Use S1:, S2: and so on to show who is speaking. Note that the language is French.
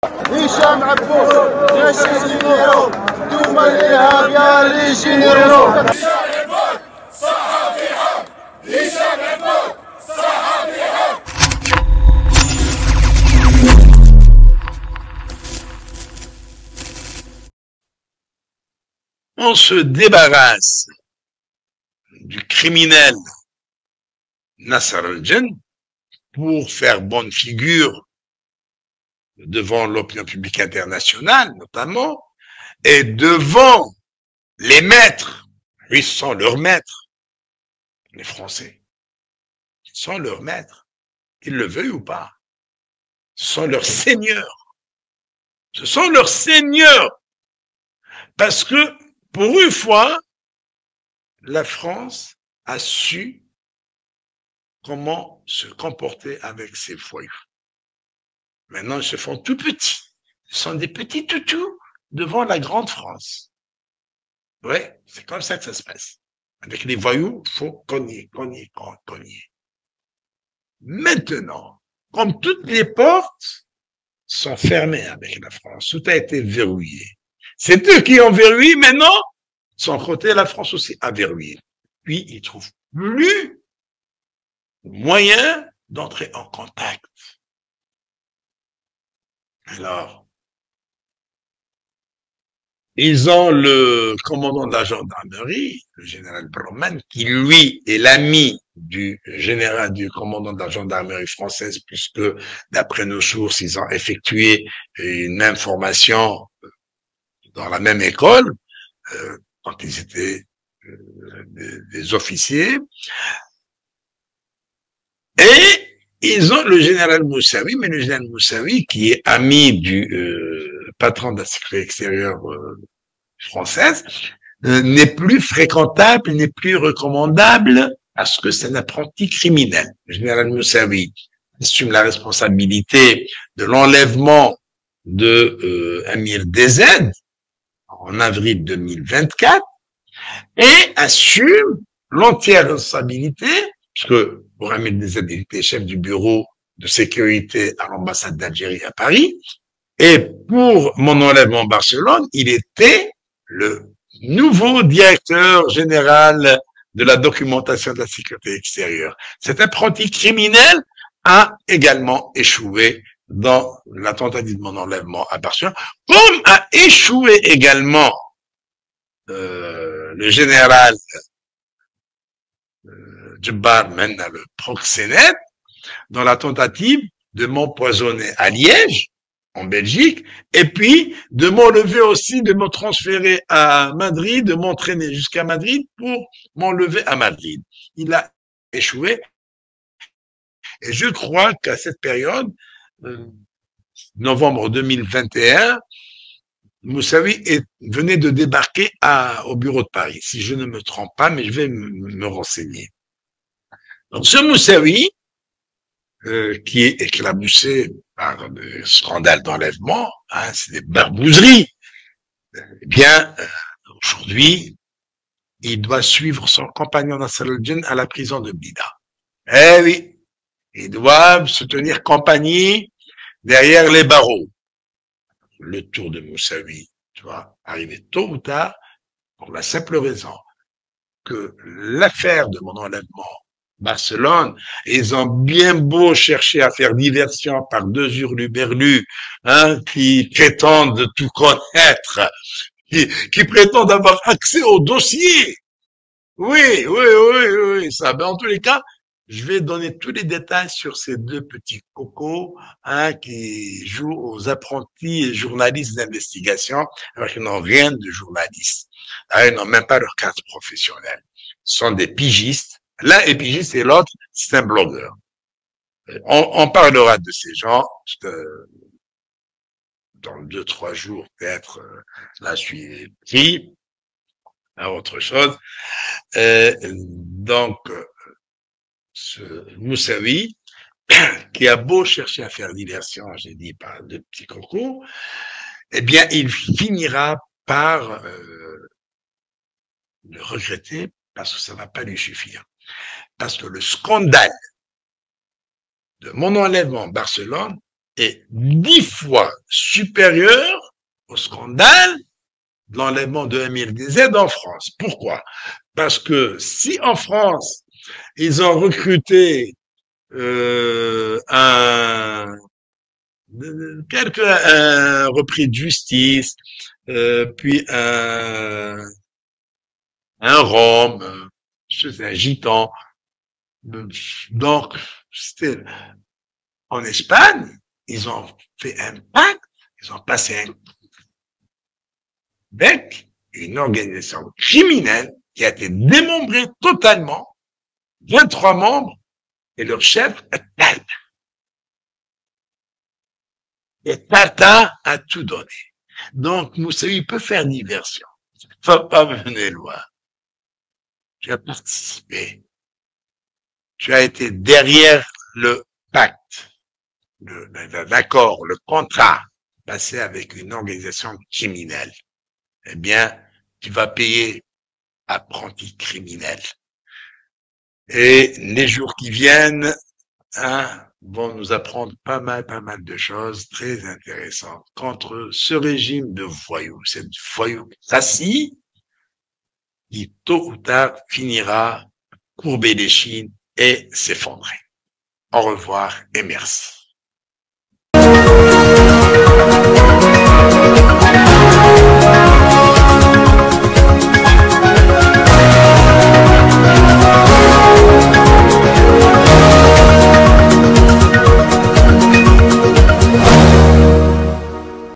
S1: هشام عبود جيش الجنيرو دوما الإرهاب يا ليجينيرو هشام عبود صحفي حق هشام عبود صحفي حق.
S2: On se débarrasse du criminel Nasser al-Djen pour faire bonne figure devant l'opinion publique internationale, notamment, et devant les maîtres. Ils sont leurs maîtres, les Français. Ils sont leurs maîtres, qu'ils le veuillent ou pas. Ce sont leurs seigneurs. Ce sont leurs seigneurs. Parce que, pour une fois, la France a su comment se comporter avec ses voyous. Maintenant, ils se font tout petits. Ils sont des petits toutous devant la grande France. Ouais, c'est comme ça que ça se passe. Avec les voyous, il faut cogner. Maintenant, comme toutes les portes sont fermées avec la France, tout a été verrouillé. C'est eux qui ont verrouillé, maintenant, sans côté, la France aussi a verrouillé. Puis, ils trouvent plus moyen d'entrer en contact. Alors, ils ont le commandant de la gendarmerie, le général Broman, qui lui est l'ami du commandant de la gendarmerie française, puisque d'après nos sources, ils ont effectué une même formation dans la même école, quand ils étaient des officiers. Et ils ont le général Moussaoui, mais le général Moussaoui, qui est ami du patron de la sécurité extérieure française, n'est plus fréquentable, n'est plus recommandable parce que c'est un apprenti criminel. Le général Moussaoui assume la responsabilité de l'enlèvement de Amir DZ en avril 2024 et assume l'entière responsabilité, puisque pour Amir DZ, il était chef du bureau de sécurité à l'ambassade d'Algérie à Paris, et pour mon enlèvement à Barcelone, il était le nouveau directeur général de la documentation de la sécurité extérieure. Cet apprenti criminel a également échoué dans la tentative de mon enlèvement à Barcelone, comme a échoué également le général Djebbar Menna, le proxénète, dans la tentative de m'empoisonner à Liège, en Belgique, et puis de m'enlever aussi, de me transférer à Madrid, de m'entraîner jusqu'à Madrid pour m'enlever à Madrid. Il a échoué. Et je crois qu'à cette période, novembre 2021, Moussaoui venait de débarquer au bureau de Paris, si je ne me trompe pas, mais je vais me renseigner. Donc ce Moussaoui, qui est éclaboussé par des scandales d'enlèvement, hein, c'est des barbouzeries. Eh bien, aujourd'hui, il doit suivre son compagnon Nasser al-Djen à la prison de Blida. Eh oui, ils doivent se tenir compagnie derrière les barreaux. Le tour de Moussaoui doit arriver tôt ou tard pour la simple raison que l'affaire de mon enlèvement Barcelone, ils ont bien beau chercher à faire diversion par deux hurluberlus, hein, qui prétendent tout connaître, qui prétendent avoir accès au dossier. Oui, ça. Ben, en tous les cas, je vais donner tous les détails sur ces deux petits cocos, hein, qui jouent aux apprentis journalistes d'investigation, alors qu'ils n'ont rien de journaliste. Ils n'ont même pas leur carte professionnelle. Ce sont des pigistes. L'un est pigiste et l'autre, c'est un blogueur. On parlera de ces gens dans 2-3 jours, peut-être. Là, je suis pris à autre chose. Donc, ce Moussaoui, qui a beau chercher à faire diversion, j'ai dit, par de petits concours, eh bien, il finira par le regretter parce que ça ne va pas lui suffire. Parce que le scandale de mon enlèvement à Barcelone est 10 fois supérieur au scandale de l'enlèvement de Amir DZ en France. Pourquoi? Parce que si en France, ils ont recruté un repris de justice, puis un Rome, un gitan. Donc, c'était en Espagne, ils ont fait un pacte, ils ont passé un avec une organisation criminelle qui a été démembrée totalement, 23 membres, et leur chef, Tata. Et Tata a tout donné. Donc, Moussaoui peut faire diversion. Faut pas mener loin. Tu as participé. Tu as été derrière le pacte, l'accord, le contrat passé avec une organisation criminelle. Eh bien, tu vas payer apprenti criminel. Et les jours qui viennent, vont nous apprendre pas mal de choses très intéressantes contre ce régime de voyous, cette voyoucratie qui tôt ou tard finira courber les chines et s'effondrer. Au revoir et merci.